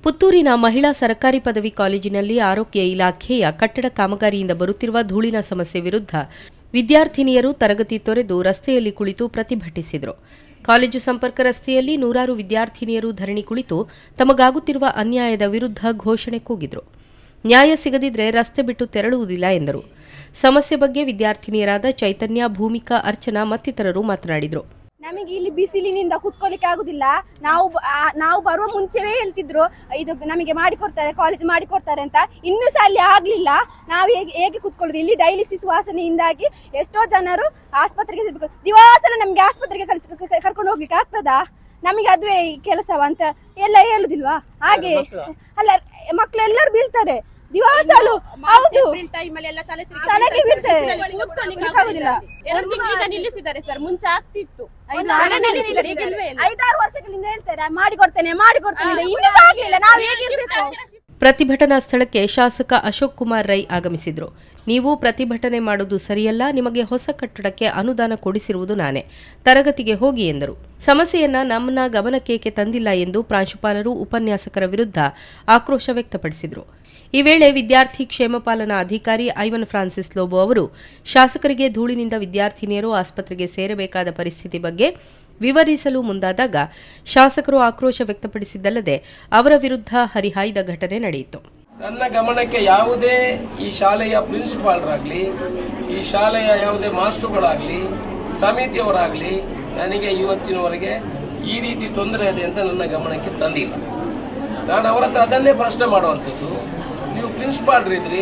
ಪುತ್ತೂರಿನ ಮಹಿಳಾ ಸರ್ಕಾರಿ ಪದವಿ ಕಾಲೇಜಿನಲ್ಲಿ ಆರೋಗ್ಯ ಇಲಾಖೆಯ ಕಟ್ಟಡ ಕಾಮಗಾರಿಯಿಂದ ಬರುತ್ತಿರುವ ಧೂಳಿನ ಸಮಸ್ಯೆ ವಿರುದ್ಧ ವಿದ್ಯಾರ್ಥಿನಿಯರು ತರಗತಿ ತೊರೆದು ರಸ್ತೆಯಲ್ಲಿ ಕುಳಿತು ಪ್ರತಿಭಟಿಸಿದರು. ಕಾಲೇಜು ಸಂಪರ್ಕ ರಸ್ತೆಯಲ್ಲಿ ನೂರಾರು ವಿದ್ಯಾರ್ಥಿನಿಯರು ಧರಣಿ ಕುಳಿತು ತಮಗಾಗುತ್ತಿರುವ ಅನ್ಯಾಯದ ವಿರುದ್ಧ ಘೋಷಣೆ ಕೂಗಿದರು. ನ್ಯಾಯ ಸಿಗದಿದ್ರೆ ರಸ್ತೆ ಬಿಟ್ಟು ತೆರಳುವುದಿಲ್ಲ ಎಂದರು. ಸಮಸ್ಯೆ ಬಗ್ಗೆ ವಿದ್ಯಾರ್ಥಿನಿಯರಾದ ಚೈತನ್ಯ, ಭೂಮಿಕಾ, ಅರ್ಚನಾ ಮತ್ತಿತರರು ಮಾತನಾಡಿದರು. ನಮಗೆ ಇಲ್ಲಿ ಬಿಸಿಲಿನಿಂದ ಕುತ್ಕೊಳ್ಳಿಕ್ಕೆ ಆಗುದಿಲ್ಲ. ನಾವು ಬರುವ ಮುಂಚೆವೇ ಹೇಳ್ತಿದ್ರು ಇದು ನಮಗೆ ಮಾಡಿಕೊಡ್ತಾರೆ, ಕಾಲೇಜ್ ಮಾಡಿಕೊಡ್ತಾರೆ ಅಂತ. ಇನ್ನೂ ಸಹ ಅಲ್ಲಿ ಆಗ್ಲಿಲ್ಲ. ನಾವು ಹೇಗೆ ಕುತ್ಕೊಳ್ಳೋದು? ಇಲ್ಲಿ ಡೈಲಿಸಿಸ್ ವಾಸನೆಯಿಂದಾಗಿ ಎಷ್ಟೋ ಜನರು ಆಸ್ಪತ್ರೆಗೆ ಸೇರ್ಬೇಕು. ದಿವಸ ನಮ್ಗೆ ಆಸ್ಪತ್ರೆಗೆ ಕರ್ಕೊಂಡು ಹೋಗ್ಲಿಕ್ಕೆ ಆಗ್ತದಾ? ನಮಗೆ ಅದುವೇ ಕೆಲಸವ ಅಂತ ಎಲ್ಲ ಹೇಳುದಿಲ್ವಾ? ಹಾಗೆ ಅಲ್ಲ, ಮಕ್ಕಳೆಲ್ಲರೂ ಬೀಳ್ತಾರೆ ದಿವಸಲು. ಹೌದು, ತಲೆಗೆ ಬೀಳ್ತಾರೆ. ನಿಲ್ಲಿಸಿದ್ದಾರೆ ಸರ್, ಮುಂಚೆ ಆಗ್ತಿತ್ತು. 5-6 ವರ್ಷಗಳಿಂದ ಹೇಳ್ತಾರೆ ಮಾಡಿಕೊಡ್ತೇನೆ ಇನ್ನೂ ಆಗ್ಲಿಲ್ಲ. ನಾವು ಹೇಗಿರ್ಬೇಕು? ಪ್ರತಿಭಟನಾ ಸ್ಥಳಕ್ಕೆ ಶಾಸಕ ಅಶೋಕ್ ಕುಮಾರ್ ರೈ ಆಗಮಿಸಿದ್ರು. ನೀವು ಪ್ರತಿಭಟನೆ ಮಾಡುವುದು ಸರಿಯಲ್ಲ, ನಿಮಗೆ ಹೊಸ ಕಟ್ಟಡಕ್ಕೆ ಅನುದಾನ ಕೊಡಿಸಿರುವುದು ನಾನೇ, ತರಗತಿಗೆ ಹೋಗಿ ಎಂದರು. ಸಮಸ್ಯೆಯನ್ನ ನಮ್ಮ ಗಮನಕ್ಕೇಕೆ ತಂದಿಲ್ಲ ಎಂದು ಪ್ರಾಂಶುಪಾಲರು, ಉಪನ್ಯಾಸಕರ ವಿರುದ್ಧ ಆಕ್ರೋಶ ವ್ಯಕ್ತಪಡಿಸಿದರು. ಈ ವೇಳೆ ವಿದ್ಯಾರ್ಥಿ ಕ್ಷೇಮ ಪಾಲನಾ ಅಧಿಕಾರಿ ಐವನ್ ಫ್ರಾನ್ಸಿಸ್ ಲೋಬೋ ಅವರು ಶಾಸಕರಿಗೆ ಧೂಳಿನಿಂದ ವಿದ್ಯಾರ್ಥಿನಿಯರು ಆಸ್ಪತ್ರೆಗೆ ಸೇರಬೇಕಾದ ಪರಿಸ್ಥಿತಿ ಬಗ್ಗೆ ವಿವರಿಸಲು ಮುಂದಾದಾಗ ಶಾಸಕರು ಆಕ್ರೋಶ ವ್ಯಕ್ತಪಡಿಸಿದ್ದಲ್ಲದೆ ಅವರ ವಿರುದ್ಧ ಹರಿಹಾಯ್ದ ಘಟನೆ ನಡೆಯಿತು. ನನ್ನ ಗಮನಕ್ಕೆ ಯಾವುದೇ ಈ ಶಾಲೆಯ ಪ್ರಿನ್ಸಿಪಾಲ್ರಾಗಲಿ, ಈ ಶಾಲೆಯ ಯಾವುದೇ ಮಾಸ್ಟರ್ಗಳಾಗಲಿ, ಸಮಿತಿಯವರಾಗಲಿ ನನಗೆ ಇವತ್ತಿನವರೆಗೆ ಈ ರೀತಿ ತೊಂದರೆ ಇದೆ ಅಂತ ನನ್ನ ಗಮನಕ್ಕೆ ತಂದಿಲ್ಲ. ನಾನು ಅವರ ಹತ್ರ ಅದನ್ನೇ ಪ್ರಶ್ನೆ ಮಾಡುವಂಥದ್ದು. ನೀವು ಪ್ರಿನ್ಸಿಪಾಲ್ರಿದ್ರಿ,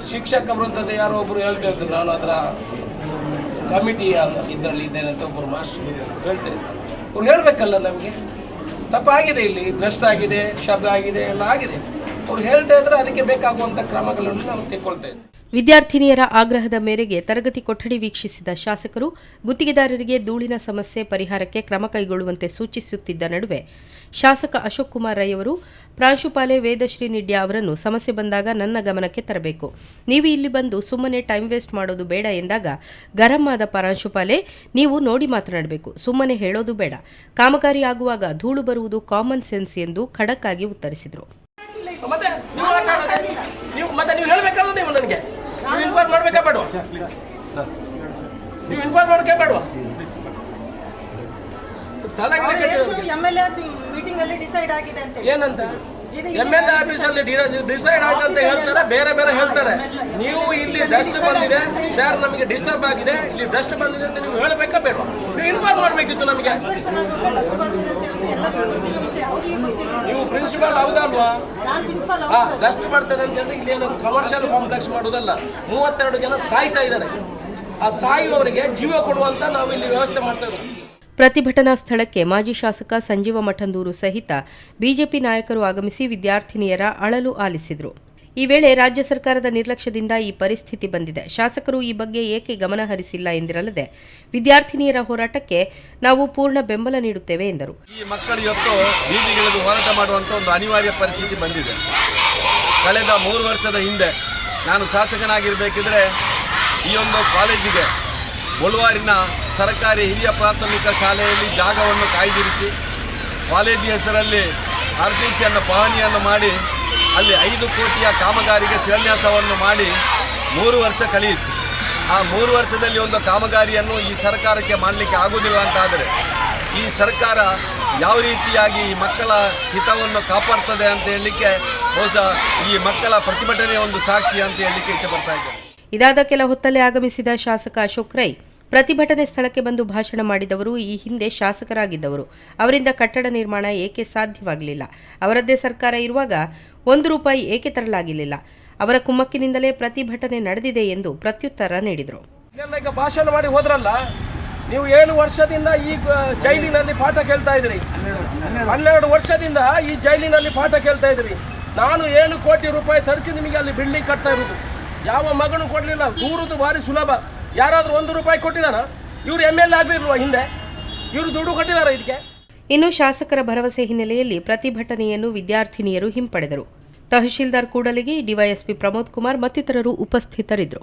ಶಿಕ್ಷಕ ವೃಂದದ ಯಾರೋ ಒಬ್ಬರು ಹೇಳ್ತಾ ಇದ್ರು, ನಾನು ಅದರ ಕಮಿಟಿಯ ಇದರಲ್ಲಿ ಇದ್ದೇನೆ ಅಂತ ಒಬ್ಬರು ಮಾಸ್ಟರ್ ಹೇಳ್ತೇನೆ. ಅವ್ರು ಹೇಳಬೇಕಲ್ಲ, ನಮಗೆ ತಪ್ಪಾಗಿದೆ, ಇಲ್ಲಿ ಭ್ರಷ್ಟ ಆಗಿದೆ, ಶಬ್ದ ಆಗಿದೆ, ಎಲ್ಲ ಆಗಿದೆ. ಅವ್ರು ಹೇಳ್ತಾ ಇದ್ರೆ ಅದಕ್ಕೆ ಬೇಕಾಗುವಂಥ ಕ್ರಮಗಳನ್ನು ನಾವು ತೆಗೆದುಕೊಳ್ತಾ ಇದ್ದೀವಿ. ವಿದ್ಯಾರ್ಥಿನಿಯರ ಆಗ್ರಹದ ಮೇರೆಗೆ ತರಗತಿ ಕೊಠಡಿ ವೀಕ್ಷಿಸಿದ ಶಾಸಕರು ಗುತ್ತಿಗೆದಾರರಿಗೆ ಧೂಳಿನ ಸಮಸ್ಯೆ ಪರಿಹಾರಕ್ಕೆ ಕ್ರಮ ಕೈಗೊಳ್ಳುವಂತೆ ಸೂಚಿಸುತ್ತಿದ್ದ ನಡುವೆ ಶಾಸಕ ಅಶೋಕ್ ಕುಮಾರ್ ರೈ ಅವರು ಪ್ರಾಂಶುಪಾಲೆ ವೇದಶ್ರೀ ನಿಡ್ಯಾ ಅವರನ್ನು ಸಮಸ್ಯೆ ಬಂದಾಗ ನನ್ನ ಗಮನಕ್ಕೆ ತರಬೇಕು, ನೀವು ಇಲ್ಲಿ ಬಂದು ಸುಮ್ಮನೆ ಟೈಮ್ ವೇಸ್ಟ್ ಮಾಡೋದು ಬೇಡ ಎಂದಾಗ ಗರಂ ಆದ ಪ್ರಾಂಶುಪಾಲೆ, ನೀವು ನೋಡಿ ಮಾತನಾಡಬೇಕು, ಸುಮ್ಮನೆ ಹೇಳೋದು ಬೇಡ, ಕಾಮಗಾರಿ ಆಗುವಾಗ ಧೂಳು ಬರುವುದು ಕಾಮನ್ ಸೆನ್ಸ್ ಎಂದು ಖಡಕ್ ಆಗಿ ಉತ್ತರಿಸಿದರು. ನೀವು ಹೇಳಬೇಕಲ್ಲ, ನೀವು ನನಗೆ ಇನ್ಫಾರ್ಮ್ ಮಾಡಬೇಕಾ ಬೇಡವಾ? ನೀವು ಇನ್ಫಾರ್ಮ್ ಮಾಡೋಕೆ ಬೇಡವಾ? ಏನಂತ MLA ಆಫೀಸಲ್ಲಿ ಡಿಸೈಡ್ ಆಗಿದೆ ಅಂತ ಹೇಳ್ತಾರೆ, ಬೇರೆ ಬೇರೆ ಹೇಳ್ತಾರೆ. ನೀವು ಇಲ್ಲಿ ಡಸ್ಟ್ ಬಂದಿದೆ ಸರ್, ನಮಗೆ ಡಿಸ್ಟರ್ಬ್ ಆಗಿದೆ, ಇಲ್ಲಿ ಡಸ್ಟ್ ಬಂದಿದೆ ಅಂತ ನೀವು ಹೇಳಬೇಕಾ ಬೇಡವಾ? ನೀವು ಇನ್ಫಾರ್ಮ್ ಮಾಡಬೇಕಿತ್ತು ನಮಗೆ. ನೀವು ಪ್ರಿನ್ಸಿಪಾಲ್ ಹೌದಲ್ವಾ? ಡಸ್ಟ್ ಬರ್ತದೆ ಅಂತ ಹೇಳಿ ಇಲ್ಲಿ ಏನಾದ್ರು ಕಮರ್ಷಿಯಲ್ ಕಾಂಪ್ಲೆಕ್ಸ್ ಮಾಡೋದಲ್ಲ. 32 ಜನ ಸಾಯ್ತಾ ಇದ್ದಾರೆ. ಆ ಸಾಯುವವರಿಗೆ ಜೀವ ಕೊಡುವಂತ ನಾವು ಇಲ್ಲಿ ವ್ಯವಸ್ಥೆ ಮಾಡ್ತಾ ಇದ್ದೀವಿ. ಪ್ರತಿಭಟನಾ ಸ್ಥಳಕ್ಕೆ ಮಾಜಿ ಶಾಸಕ ಸಂಜೀವ ಮಠಂದೂರು ಸಹಿತ ಬಿಜೆಪಿ ನಾಯಕರು ಆಗಮಿಸಿ ವಿದ್ಯಾರ್ಥಿನಿಯರ ಅಳಲು ಆಲಿಸಿದರು. ಈ ವೇಳೆ ರಾಜ್ಯ ಸರ್ಕಾರದ ನಿರ್ಲಕ್ಷ್ಯದಿಂದ ಈ ಪರಿಸ್ಥಿತಿ ಬಂದಿದೆ, ಶಾಸಕರು ಈ ಬಗ್ಗೆ ಏಕೆ ಗಮನ ಹರಿಸಿಲ್ಲ ಎಂದಿರಲ್ಲದೆ ವಿದ್ಯಾರ್ಥಿನಿಯರ ಹೋರಾಟಕ್ಕೆ ನಾವು ಪೂರ್ಣ ಬೆಂಬಲ ನೀಡುತ್ತೇವೆ ಎಂದರು. ಈ ಮಕ್ಕಳು ಇವತ್ತು ಬೀದಿಗಿಳಿದು ಹೋರಾಟ ಮಾಡುವಂಥ ಒಂದು ಅನಿವಾರ್ಯ ಪರಿಸ್ಥಿತಿ ಬಂದಿದೆ. ಕಳೆದ 3 ವರ್ಷದ ಹಿಂದೆ ನಾನು ಶಾಸಕನಾಗಿರಬೇಕಿದ್ರೆ ಈ ಒಂದು ಕಾಲೇಜಿಗೆ ಮುಳುವಾರಿನ ಸರ್ಕಾರಿ ಹಿರಿಯ ಪ್ರಾಥಮಿಕ ಶಾಲೆಯಲ್ಲಿ ಜಾಗವನ್ನು ಕಾಯ್ದಿರಿಸಿ ಕಾಲೇಜು ಹೆಸರಲ್ಲಿ RTCಯನ್ನು ಪಹಣಿಯನ್ನು ಮಾಡಿ ಅಲ್ಲಿ 5 ಕೋಟಿಯ ಕಾಮಗಾರಿಗೆ ಶಿಲಾನ್ಯಾಸವನ್ನು ಮಾಡಿ 3 ವರ್ಷ ಕಳೆಯಿತು. ಆ 3 ವರ್ಷದಲ್ಲಿ ಒಂದು ಕಾಮಗಾರಿಯನ್ನು ಈ ಸರ್ಕಾರಕ್ಕೆ ಮಾಡಲಿಕ್ಕೆ ಆಗುವುದಿಲ್ಲ ಅಂತಾದರೆ ಈ ಸರ್ಕಾರ ಯಾವ ರೀತಿಯಾಗಿ ಈ ಮಕ್ಕಳ ಹಿತವನ್ನು ಕಾಪಾಡ್ತದೆ ಅಂತ ಹೇಳಲಿಕ್ಕೆ ಬಹುಶಃ ಈ ಮಕ್ಕಳ ಪ್ರತಿಭಟನೆಯ ಒಂದು ಸಾಕ್ಷಿ ಅಂತ ಹೇಳಲಿಕ್ಕೆ ಇಷ್ಟಪಡ್ತಾ ಇದ್ದೇನೆ. ಇದಾದ ಕೆಲ ಹೊತ್ತಲ್ಲೇ ಆಗಮಿಸಿದ ಶಾಸಕ ಅಶೋಕ್ ರೈ ಪ್ರತಿಭಟನೆ ಸ್ಥಳಕ್ಕೆ ಬಂದು ಭಾಷಣ ಮಾಡಿದವರು ಈ ಹಿಂದೆ ಶಾಸಕರಾಗಿದ್ದವರು, ಅವರಿಂದ ಕಟ್ಟಡ ನಿರ್ಮಾಣ ಏಕೆ ಸಾಧ್ಯವಾಗಲಿಲ್ಲ? ಅವರದ್ದೇ ಸರ್ಕಾರ ಇರುವಾಗ 1 ರೂಪಾಯಿ ಏಕೆ ತರಲಾಗಿಲ್ಲ? ಅವರ ಕುಮ್ಮಕ್ಕಿನಿಂದಲೇ ಪ್ರತಿಭಟನೆ ನಡೆದಿದೆ ಎಂದು ಪ್ರತ್ಯುತ್ತರ ನೀಡಿದರು. ಈಗ ಭಾಷಣ ಮಾಡಿ ಹೋದ್ರಲ್ಲ, ನೀವು 7 ವರ್ಷದಿಂದ ಈ ಜೈಲಿನಲ್ಲಿ ಪಾಠ ಕೇಳ್ತಾ ಇದ್ರಿ. 12 ವರ್ಷದಿಂದ ಈ ಜೈಲಿನಲ್ಲಿ ಪಾಠ ಕೇಳ್ತಾ ಇದ್ರಿ. ನಾನು 7 ಕೋಟಿ ರೂಪಾಯಿ ತರಿಸಿ ನಿಮಗೆ ಅಲ್ಲಿ ಬಿಲ್ಡಿಂಗ್ ಕಟ್ತಾ ಇರೋದು. ಯಾವ ಮಗನು ಕೊಡಲಿಲ್ಲ. ದೂರುದು ಭಾರಿ ಸುಲಭ. ಯಾರಾದರೂ 1 ರೂಪಾಯಿ ಕೊಟ್ಟಿದಾನ? ಇವರು MLA ಆಗಲಿಲ್ವಾ ಹಿಂದೆ? ಇವರು ದುಡ್ಡು ಕೊಟ್ಟಿದಾರ ಇದಕ್ಕೆ? ಇನ್ನು ಶಾಸಕರ ಭರವಸೆ ಹಿನ್ನೆಲೆಯಲ್ಲಿ ಪ್ರತಿಭಟನೆಯನ್ನು ವಿದ್ಯಾರ್ಥಿನಿಯರು ಹಿಂಪಡೆದರು. ತಹಶೀಲ್ದಾರ್ ಕೂಡಲಿಗೆ ಡಿವೈಎಸ್ಪಿ ಪ್ರಮೋದ್ ಕುಮಾರ್ ಮತ್ತಿತರರು ಉಪಸ್ಥಿತರಿದ್ದರು.